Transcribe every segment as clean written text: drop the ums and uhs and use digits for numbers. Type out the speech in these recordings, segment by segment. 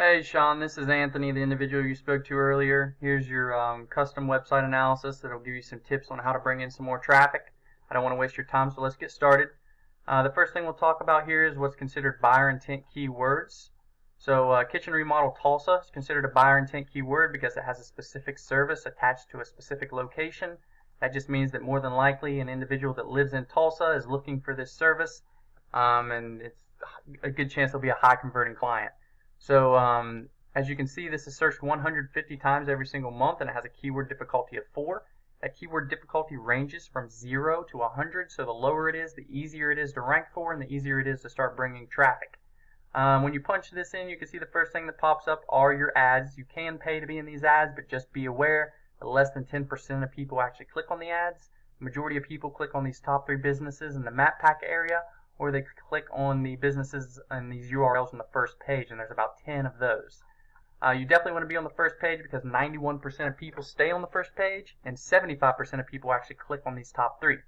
Hey Sean, this is Anthony, the individual you spoke to earlier. Here's your custom website analysis that'll give you some tips on how to bring in some more traffic. I don't want to waste your time, so let's get started. The first thing we'll talk about here is what's considered buyer intent keywords. So kitchen remodel Tulsa is considered a buyer intent keyword because it has a specific service attached to a specific location. That just means that more than likely an individual that lives in Tulsa is looking for this service, and it's a good chance they'll be a high converting client. So as you can see, this is searched 150 times every single month, and it has a keyword difficulty of 4. That keyword difficulty ranges from 0 to 100, so the lower it is, the easier it is to rank for, and the easier it is to start bringing traffic. When you punch this in, you can see the first thing that pops up are your ads. You can pay to be in these ads, but just be aware that less than 10% of people actually click on the ads. The majority of people click on these top 3 businesses in the map pack area, or they click on the businesses and these URLs on the first page, and there's about 10 of those. You definitely want to be on the first page because 91% of people stay on the first page, and 75% of people actually click on these top 3.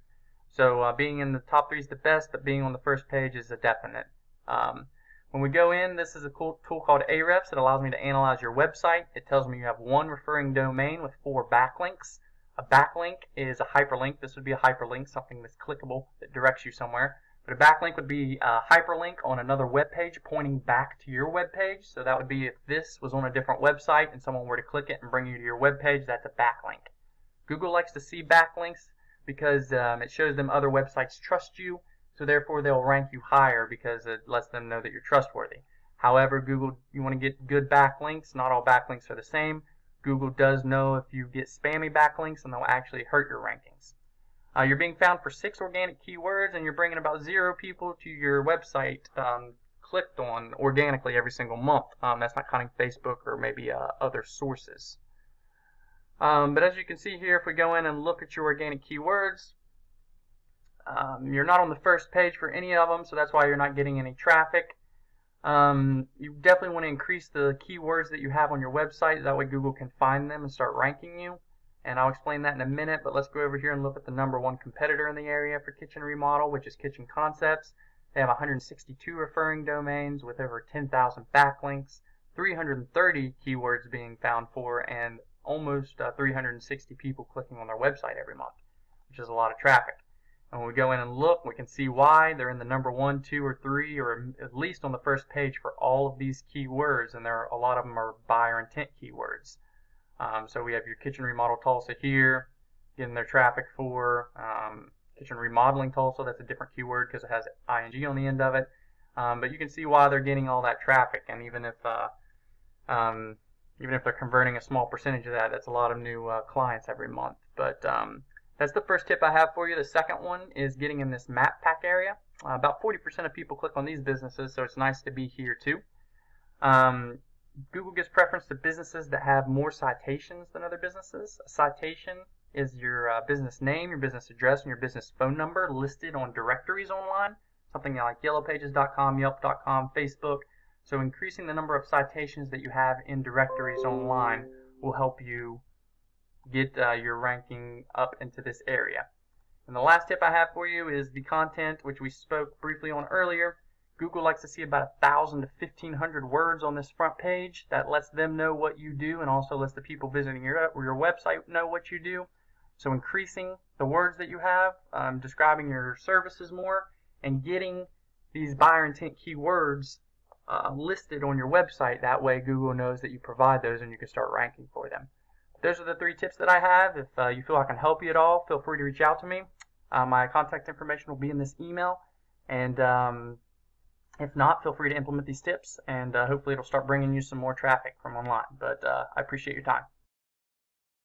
So being in the top 3 is the best, but being on the first page is a definite. When we go in, this is a cool tool called Ahrefs. It allows me to analyze your website. It tells me you have 1 referring domain with 4 backlinks. A backlink is a hyperlink. This would be a hyperlink, something that's clickable that directs you somewhere. But a backlink would be a hyperlink on another web page pointing back to your web page. So that would be if this was on a different website and someone were to click it and bring you to your web page, that's a backlink. Google likes to see backlinks because it shows them other websites trust you, so therefore they'll rank you higher because it lets them know that you're trustworthy. However, Google, you want to get good backlinks. Not all backlinks are the same. Google does know if you get spammy backlinks, and they'll actually hurt your rankings. You're being found for 6 organic keywords, and you're bringing about 0 people to your website clicked on organically every single month. That's not counting Facebook or maybe other sources. But as you can see here, if we go in and look at your organic keywords, you're not on the first page for any of them, so that's why you're not getting any traffic. You definitely want to increase the keywords that you have on your website. That way Google can find them and start ranking you. And I'll explain that in a minute, but let's go over here and look at the number 1 competitor in the area for kitchen remodel, which is Kitchen Concepts. They have 162 referring domains with over 10,000 backlinks, 330 keywords being found for, and almost 360 people clicking on their website every month, which is a lot of traffic. And when we go in and look, we can see why they're in the number 1, 2, or 3, or at least on the first page for all of these keywords, and a lot of them are buyer intent keywords. So we have your kitchen remodel Tulsa here, getting their traffic for kitchen remodeling Tulsa. That's a different keyword because it has ing on the end of it. But you can see why they're getting all that traffic, and even if they're converting a small percentage of that, that's a lot of new clients every month. But that's the first tip I have for you. The second one is getting in this map pack area. About 40% of people click on these businesses, so it's nice to be here too. Google gives preference to businesses that have more citations than other businesses. A citation is your business name, your business address, and your business phone number listed on directories online, something like yellowpages.com, yelp.com, Facebook. So increasing the number of citations that you have in directories online will help you get your ranking up into this area. And the last tip I have for you is the content, which we spoke briefly on earlier. Google likes to see about 1,000 to 1,500 words on this front page. That lets them know what you do and also lets the people visiting your website know what you do. So increasing the words that you have, describing your services more, and getting these buyer intent keywords listed on your website. That way Google knows that you provide those and you can start ranking for them. Those are the 3 tips that I have. If you feel I can help you at all, feel free to reach out to me. My contact information will be in this email. And if not, feel free to implement these tips, and hopefully it'll start bringing you some more traffic from online. But I appreciate your time.